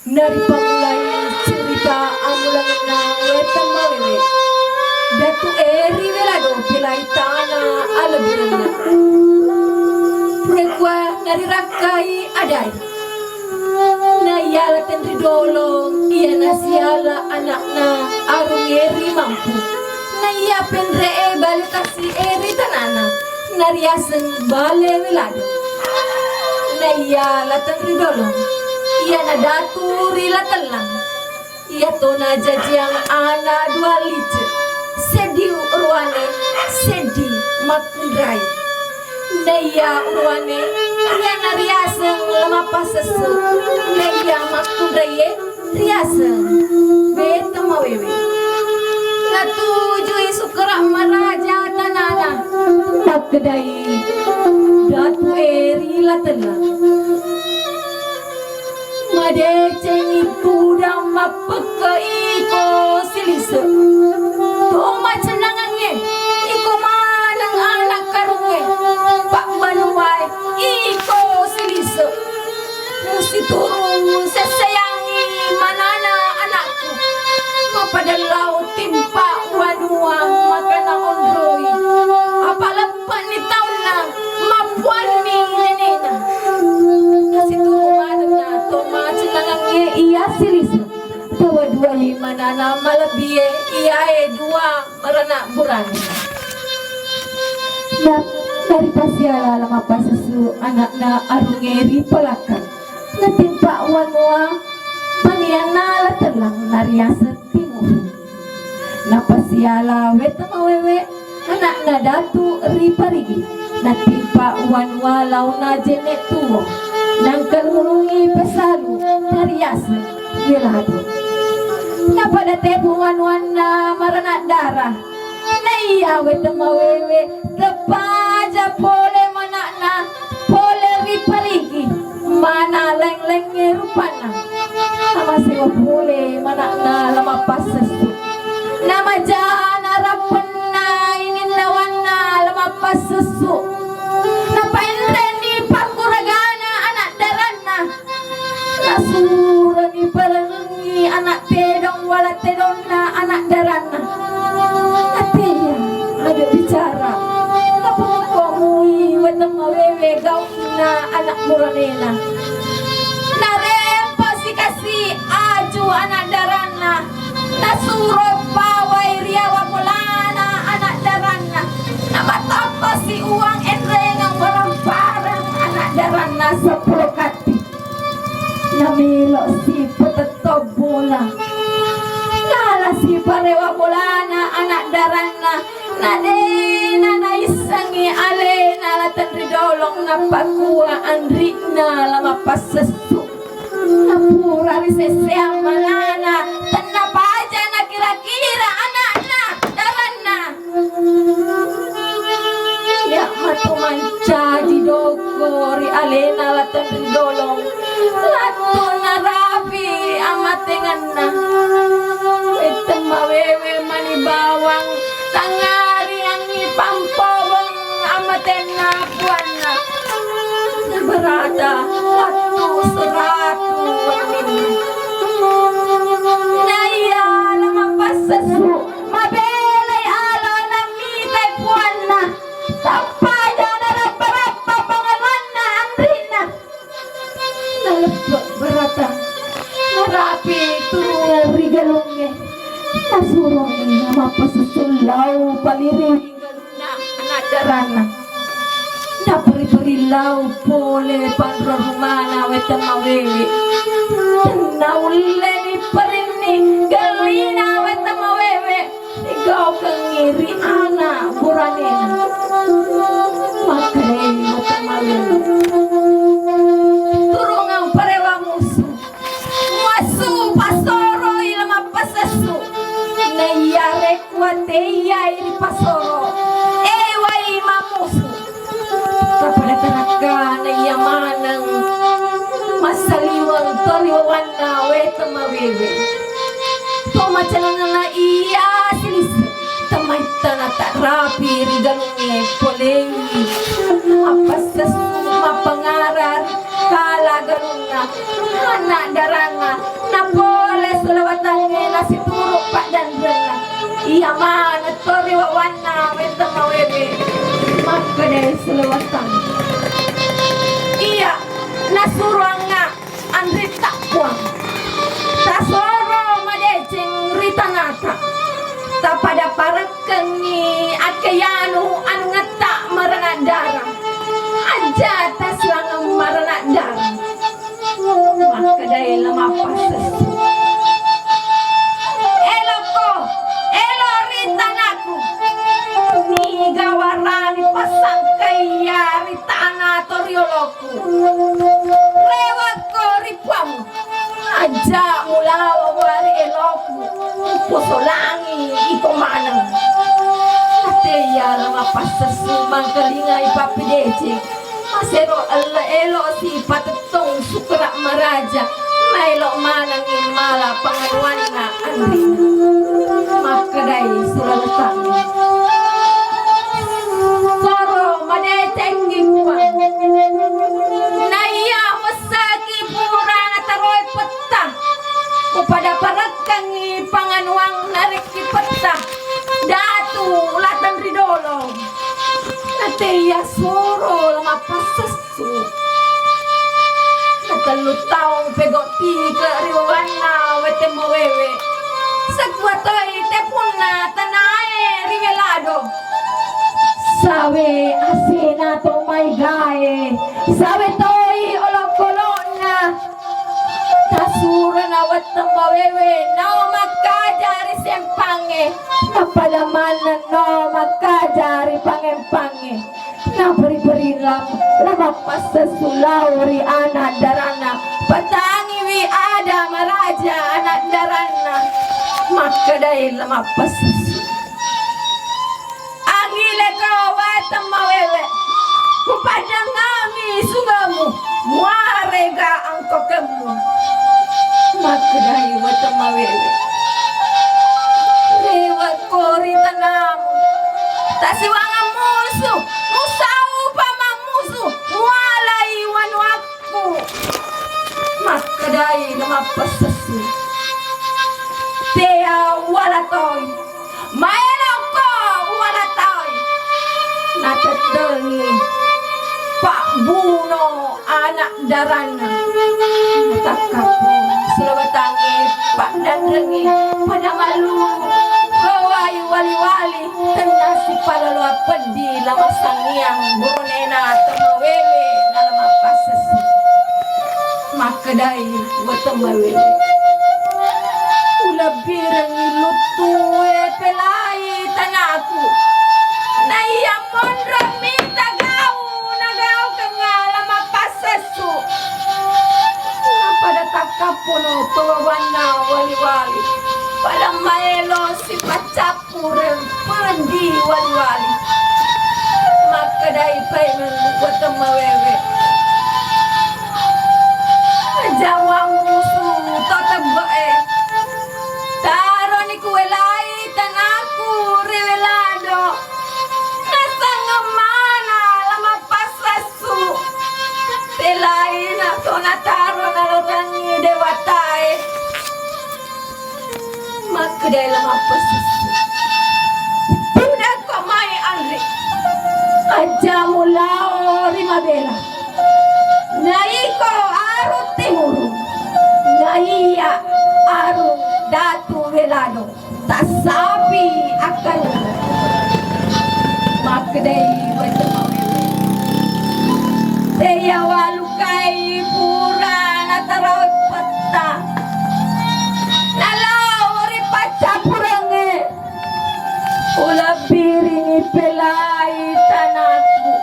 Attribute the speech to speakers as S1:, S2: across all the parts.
S1: Dari pamulai cerita amulang na wetang mawewe datu eri velado pilai tanah alabirana prekwa nari rakai adai na yala tendri dolong iya nasiala anakna arung eri mampu na iya pendre balikasi eri tanana nariaseng bale velado na yala tendri dolong iya na daturi latalang iya to na jajiang ana dua lice sedi urwane sedi makundrai na iya urwane iya na riaseng lama pasesu na iya makundrai riaseng beta mawewe na tujuh sukra maraja tanana nak kedai datu eri latalang madeceng itu dang mapeka iko silise toma cenangannya iko manang anak karunge pak banuai iko silise si turun sesayangi manana anakku mapada laut timpa wanua makana ondroi apa lepat ni tauna mapuan mi nenena si turun manana toma cenangannya iya silise tawa dua lima nana malabie iya dua merana burani na dari pasiala lama pasesu anakna arungeri palakan na timpa wanua paniana latelang nariasa timur na pasiala wetama wewe anakna datu riparigi na timpa wanua launa jenek tuwo nang kalungi pesalu nariasa gelado na pada tebuan wana marana darah na iya wetama wewe tepaja pole manakna pole riparigi mana leng-leng rupana nama sewa pole manakna lama pasesu nama jana rapena ini lawana lama pasesu na painreni pakuragana anak darana na surani parangi anak tedong wala tedonna anak darana atia ada bicara na pangkomui wetama wewe gauna anak muranena na rempa si kasi aju anak darana na suroy pawai riawa mulana anak darana na matapa si uang enrengang barang-barang anak darana 10 kati na milo si petetob bola nala si parewa mulana anak darana na dena na isangi ale nala tandri dolong na pakua andrina lama pasesu na pura riseseang malana tanapa aja na kira-kira anakna darana ya matu manca di dogori ale nala tandri dolong latu na rapi amatenganna etema wewe mani bawang tangari angi pampobong amatena puana na berada latu seratu wanin na iya lama pasesu mabelay alo na mitay puana tapaya na rapa-rapa pangalan na andrina nalapot berata narapi turungan rigalongnya nasurong nama pasasulaw paliring na anak darana na peri-perilaw pole panrorumana wetama wewe na ule ni parini galina wetama wewe ikaw kang ngiri ana buranena makrei wetama wewe turungang parewa musuh muasu pasoro ilama pasasu na yare kuate iri pasoro wai mamusu kapada kanaka na yamanang masaliwang toriwan na wetama wewe pamacalang na iya silis tamay tanata rapi rigalungi polengi apasas mapangarar kala garuna anak darana iya mana tori wawana weta mawewe makade selawatan iya nasuruang nga andri takwang tasoro madeceng ritanata tapada parak kengi at kayano anu ngata maranadara aja taslang maranadara makadai lamapas eloko elo ritanaku ni gawarani pasang kaya ritana torioloku lewat ko ripamu aja mulawa wari eloku posolangi iko manang ateya lamapas sesumang kelinga ipapidece masero elo si patetong sukra maraja mailok manangin mala pangawan na andina makadai sulalatan soro madeteng gipuan naya masaki purang taroy petang kepada parakang panganuang narik di petang datu latan ridolo nateya soro lamapas sesu telu taong pegoti ke riwana wete mawewe sakwatoi tepuna tanae rivelado sawe asina to mai gae sawe toi olokolona tasurana wete mawewe no makajari sempange napalamanan no makajari pangempange na beri-beri lama pasta sulauri anak darana patangi wi ada maraja anak darana makadai lama pasta angile kawata mawewe kepada ngami sugamu muarega angko kemu makadai wata mawewe lewat kori tanamu tasiwanga musuh musau pama musuh walai wanuaku makadai lamapas sesu tea walatoi maeloko walatoi natatengi Pak Buno anak darana natakapo selawatangi Pak Dandrengi pada malu Hawai wali-wali tenasi pada luar pedi lama sangiang burunena temawewe dalam apa sesi makadai watemawewe ulabirang ilutue pelai tanaku na iya mondra minta gau nagau kengalam apa sesu na pada takapono tawana wali-wali pada maelo si pacapurang pendi wali-wali makadai paiman buat mawewe jawa musuh tetap bae taro ni kuelai tanaku revelado nasang mana lama pasasu telai na tonataro na lorangi dewatae makadai lama pasasu budak komai Andri aja mulao rimabela naiko aru timuru naiya aru datu velado tasapi akan makadai watamawewe teya walukai pura natarawat pata nalawari pacapurange ulabirini pelai tanaku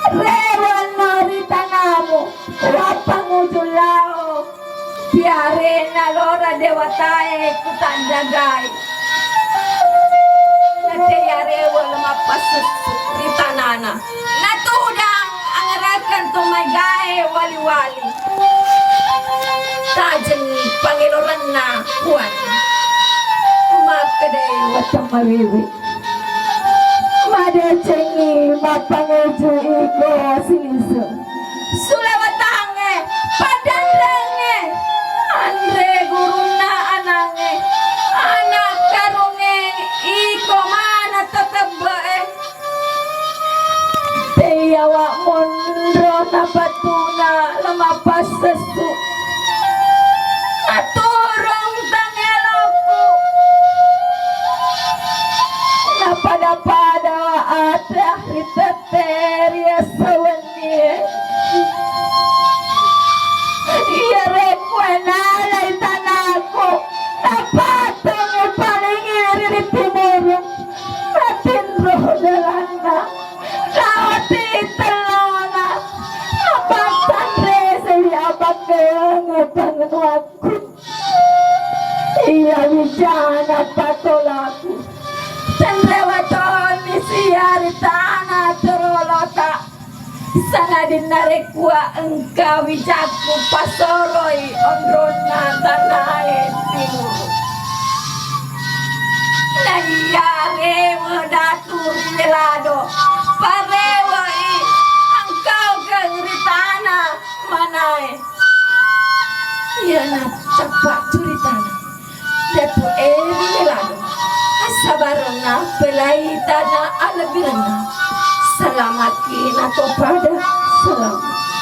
S1: rewan nari tanamu rapangujulao piare nalora dewatae kutandagai nateya rewa lamapas di tanana natudang angarakan tumagae wali-wali tajeng pangiloran na kuan makadai watamawewe madecengi mapanguju iko siniso sulawatange padandrange andre guruna napatuna lamapas sesu aturong tangelaku napada-pada ada riteteria sawenye iya rekwenalay tanako napatong palingiri di timurong natinro dalana lawati talona napatan rese yabakeng panganuaku iya wijana patolaku Cendrewaton siari tanah terolota sana dinarekwa engkau wijaku pasoroi ondrona tanae timur nayare medatur melado parewai engkau gengritana manae yana cepat curitana depo melado sabarana pelaitana alabirana selamat kina kepada selamat